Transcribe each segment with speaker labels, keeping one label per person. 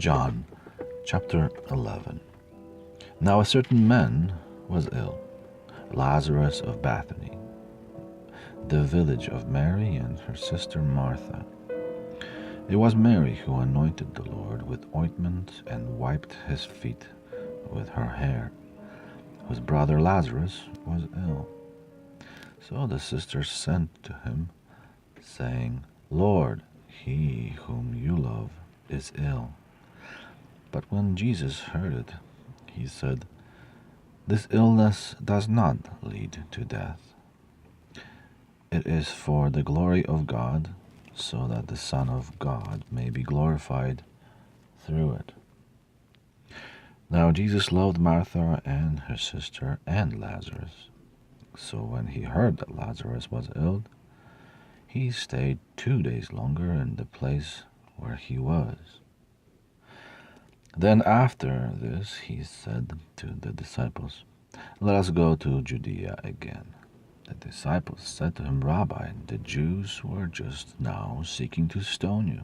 Speaker 1: John chapter 11. Now a certain man was ill, Lazarus of Bethany, the village of Mary and her sister Martha. It was Mary who anointed the Lord with ointment and wiped his feet with her hair, whose brother Lazarus was ill. So the sisters sent to him, saying, Lord, he whom you love is ill. But when Jesus heard it, he said, This illness does not lead to death. It is for the glory of God, so that the Son of God may be glorified through it. Now Jesus loved Martha and her sister and Lazarus. So when he heard that Lazarus was ill, he stayed 2 days longer in the place where he was. Then after this he said to the disciples, Let us go to Judea again. The disciples said to him, Rabbi, the Jews were just now seeking to stone you,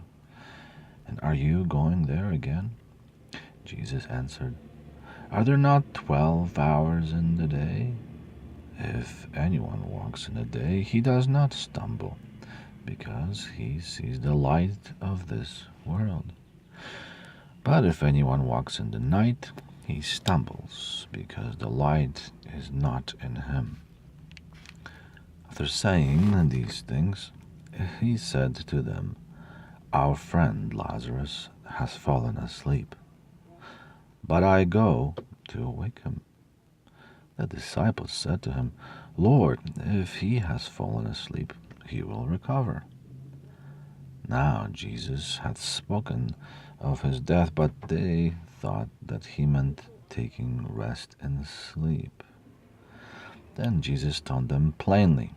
Speaker 1: and are you going there again? Jesus answered, Are there not 12 hours in the day? If anyone walks in the day, he does not stumble, because he sees the light of this world. But if anyone walks in the night, he stumbles, because the light is not in him. After saying these things, he said to them, Our friend Lazarus has fallen asleep, but I go to awake him. The disciples said to him, Lord, if he has fallen asleep, he will recover. Now Jesus had spoken of his death, but they thought that he meant taking rest in sleep. Then Jesus told them plainly,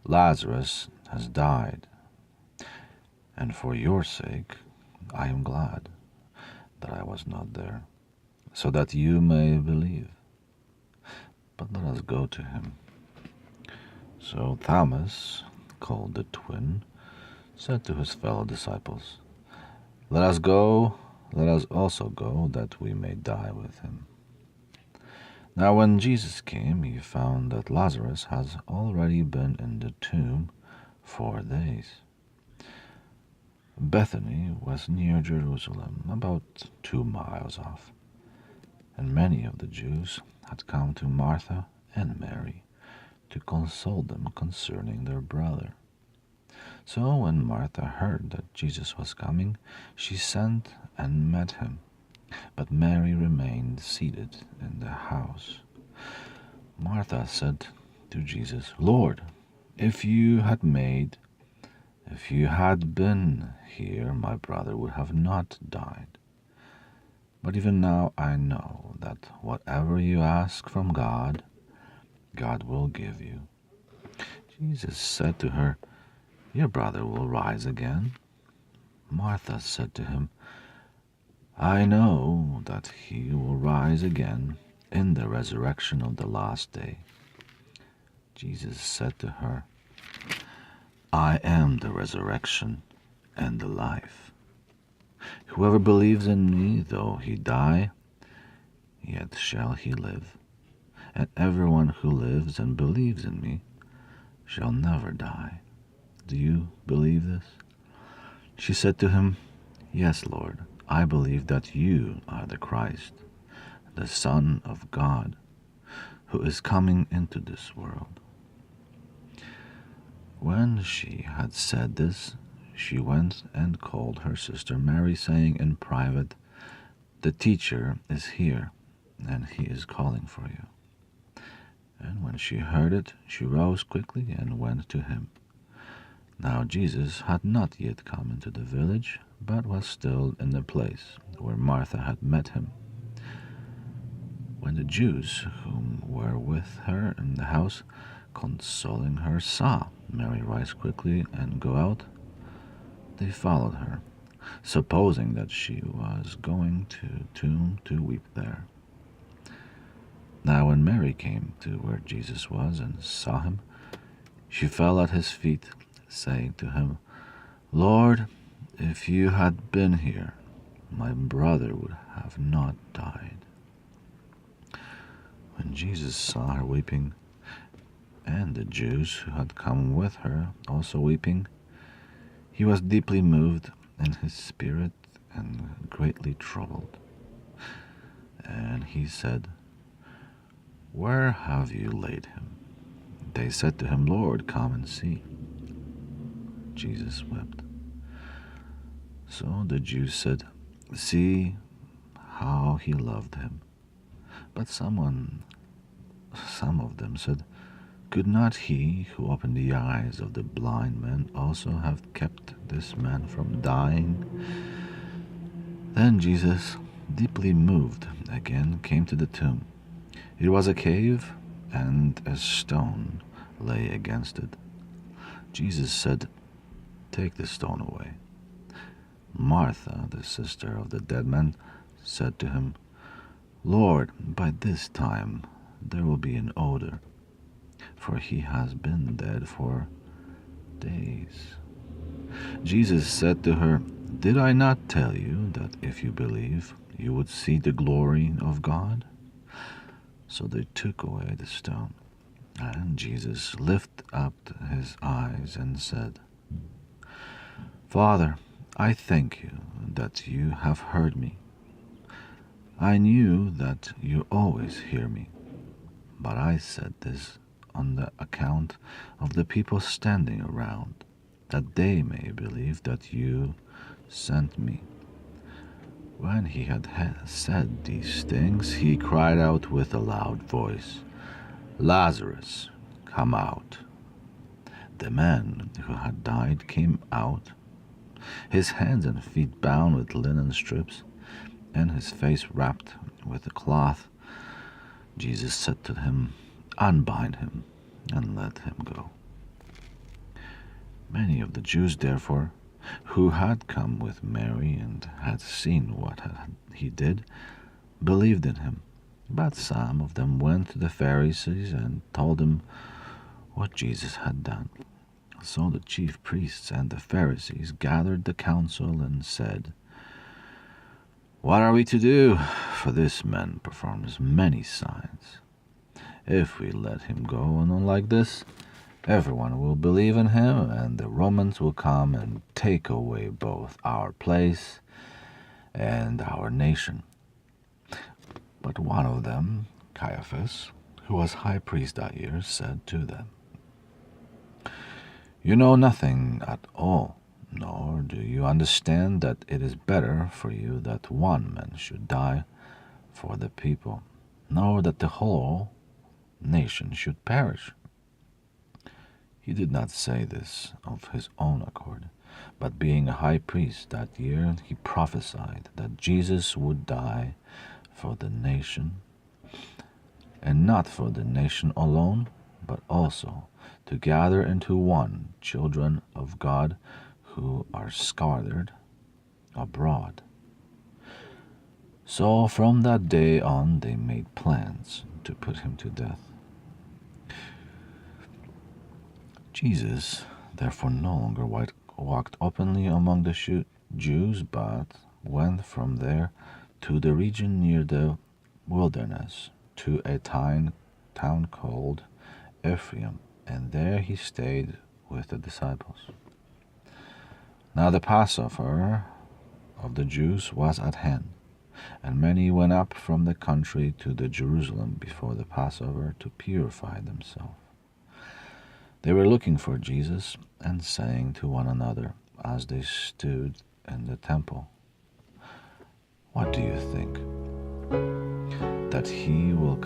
Speaker 1: Lazarus has died, and for your sake I am glad that I was not there, so that you may believe. But let us go to him. So Thomas, called the twin, said to his fellow disciples, Let us also go, that we may die with him. Now when Jesus came, he found that Lazarus has already been in the tomb 4 days. Bethany was near Jerusalem, about 2 miles off, and many of the Jews had come to Martha and Mary to console them concerning their brother. So when Martha heard that Jesus was coming, she sent and met him, but Mary remained seated in the house. Martha said to Jesus, Lord, if you had been here, my brother would have not died. But even now I know that whatever you ask from God, God will give you. Jesus said to her, Your brother will rise again. Martha said to him, I know that he will rise again in the resurrection of the last day. Jesus said to her, I am the resurrection and the life. Whoever believes in me, though he die, yet shall he live. And everyone who lives and believes in me shall never die. Do you believe this? She said to him, Yes, Lord, I believe that you are the Christ, the Son of God, who is coming into this world. When she had said this, she went and called her sister Mary, saying in private, The teacher is here, and he is calling for you. And when she heard it, she rose quickly and went to him. Now Jesus had not yet come into the village, but was still in the place where Martha had met him. When the Jews whom were with her in the house, consoling her, saw Mary rise quickly and go out, they followed her, supposing that she was going to the tomb to weep there. Now when Mary came to where Jesus was and saw him, she fell at his feet, saying to him, Lord, if you had been here, my brother would have not died." When Jesus saw her weeping, and the Jews who had come with her also weeping, he was deeply moved in his spirit and greatly troubled. And he said, "Where have you laid him?" They said to him, "Lord, come and see." Jesus wept. So the Jews said, "See how he loved him." But some of them said, "Could not he who opened the eyes of the blind man also have kept this man from dying?" Then Jesus, deeply moved, again came to the tomb. It was a cave, and a stone lay against it. Jesus said, "Take the stone away." Martha, the sister of the dead man, said to him, "Lord, by this time there will be an odor, for he has been dead for days." Jesus said to her, "Did I not tell you that if you believe, you would see the glory of God?" So they took away the stone. And Jesus lifted up his eyes and said, "Father, I thank you that you have heard me. I knew that you always hear me, but I said this on the account of the people standing around, that they may believe that you sent me." When he had said these things, he cried out with a loud voice, "Lazarus, come out." The man who had died came out, his hands and feet bound with linen strips, and his face wrapped with a cloth. Jesus said to him, "Unbind him and let him go." Many of the Jews, therefore, who had come with Mary and had seen what he did, believed in him. But some of them went to the Pharisees and told them what Jesus had done. So the chief priests and the Pharisees gathered the council and said, "What are we to do? For this man performs many signs. If we let him go on like this, everyone will believe in him, and the Romans will come and take away both our place and our nation." But one of them, Caiaphas, who was high priest that year, said to them, "You know nothing at all, nor do you understand that it is better for you that one man should die for the people, nor that the whole nation should perish." He did not say this of his own accord, but being a high priest that year, he prophesied that Jesus would die for the nation, and not for the nation alone, but also to gather into one children of God who are scattered abroad. So from that day on they made plans to put him to death. Jesus therefore no longer walked openly among the Jews, but went from there to the region near the wilderness, to a town called Ephraim, and there he stayed with the disciples. Now the Passover of the Jews was at hand, and many went up from the country to the Jerusalem before the Passover to purify themselves. They were looking for Jesus and saying to one another as they stood in the temple, "What do you think? That he will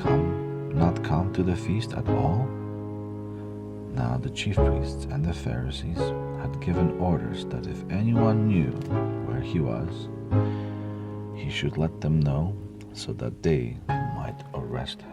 Speaker 1: not come to the feast at all?" Now the chief priests and the Pharisees had given orders that if anyone knew where he was, he should let them know, so that they might arrest him.